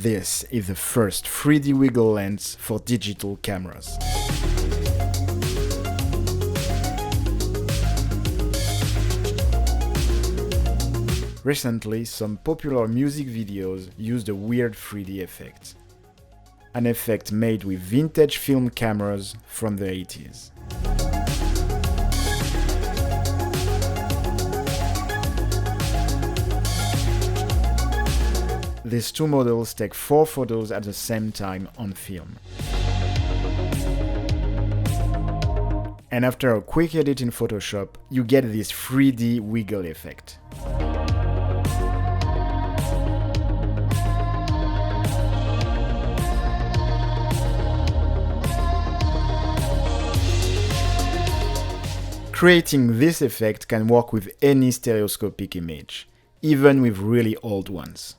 This is the first 3D wiggle lens for digital cameras. Recently, some popular music videos used a weird 3D effect. An effect made with vintage film cameras from the 80s. These two models take 4 photos at the same time on film. And after a quick edit in Photoshop, you get this 3D wiggle effect. Creating this effect can work with any stereoscopic image, even with really old ones.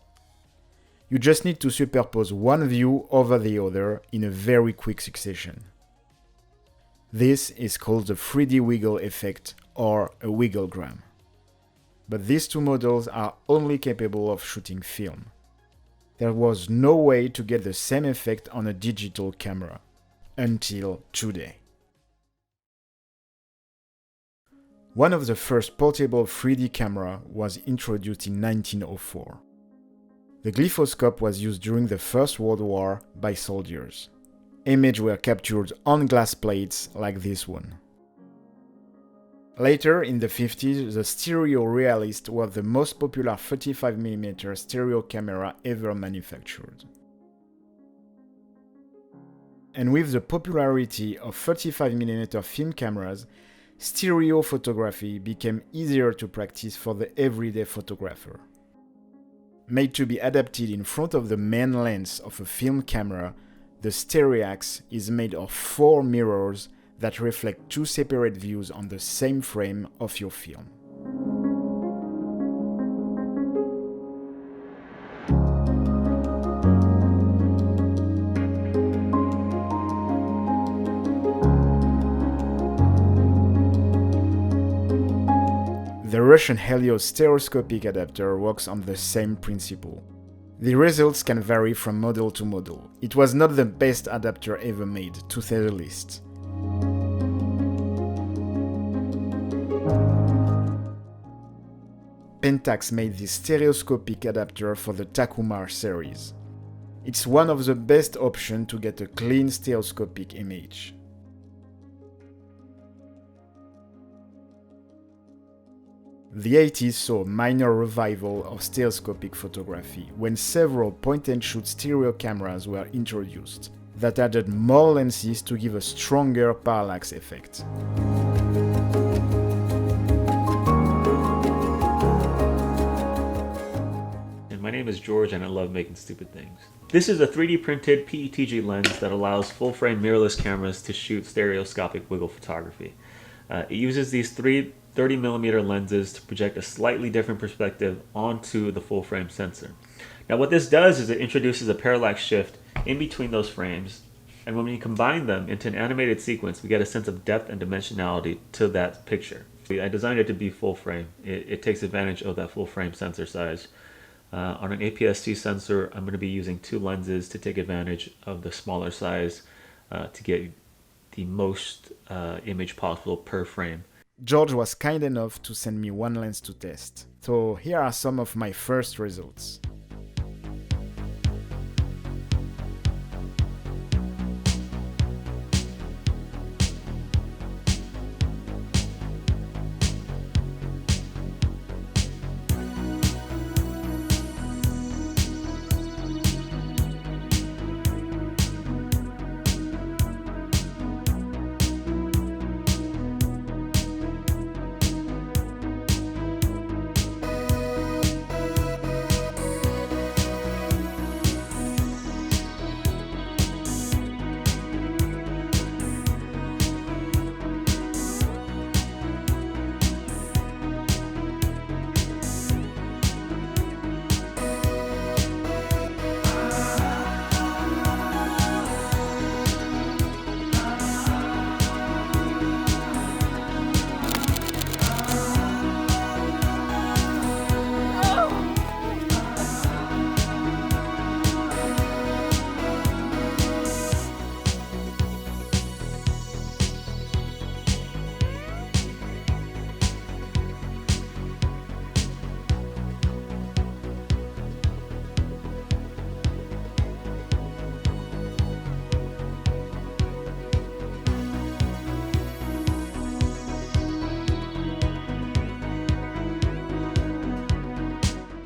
You just need to superpose one view over the other in a very quick succession. This is called the 3D wiggle effect or a wigglegram. But these two models are only capable of shooting film. There was no way to get the same effect on a digital camera until today. One of the first portable 3D camera was introduced in 1904. The glyphoscope was used during the First World War by soldiers. Images were captured on glass plates like this one. Later, in the 50s, the Stereo Realist was the most popular 35mm stereo camera ever manufactured. And with the popularity of 35mm film cameras, stereo photography became easier to practice for the everyday photographer. Made to be adapted in front of the main lens of a film camera, the Stereax is made of 4 mirrors that reflect 2 separate views on the same frame of your film. The Russian Helios stereoscopic adapter works on the same principle. The results can vary from model to model. It was not the best adapter ever made, to say the least. Pentax made this stereoscopic adapter for the Takumar series. It's one of the best options to get a clean stereoscopic image. The 80s saw a minor revival of stereoscopic photography when several point-and-shoot stereo cameras were introduced that added more lenses to give a stronger parallax effect. My name is George and I love making stupid things. This is a 3D printed PETG lens that allows full-frame mirrorless cameras to shoot stereoscopic wiggle photography. It uses these 3 30mm lenses to project a slightly different perspective onto the full-frame sensor. Now what this does is it introduces a parallax shift in between those frames, and when we combine them into an animated sequence, we get a sense of depth and dimensionality to that picture. I designed it to be full-frame. It takes advantage of that full-frame sensor size. On an APS-C sensor, I'm going to be using 2 lenses to take advantage of the smaller size to get the most image possible per frame. George was kind enough to send me one lens to test, so here are some of my first results.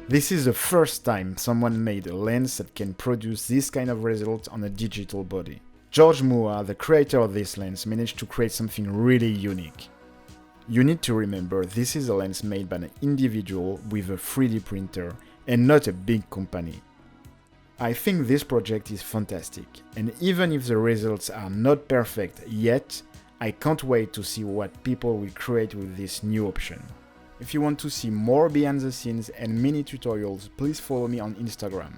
This is the first time someone made a lens that can produce this kind of result on a digital body. George Moore, the creator of this lens, managed to create something really unique. You need to remember this is a lens made by an individual with a 3D printer and not a big company. I think this project is fantastic, and even if the results are not perfect yet, I can't wait to see what people will create with this new option. If you want to see more behind the scenes and mini tutorials, please follow me on Instagram.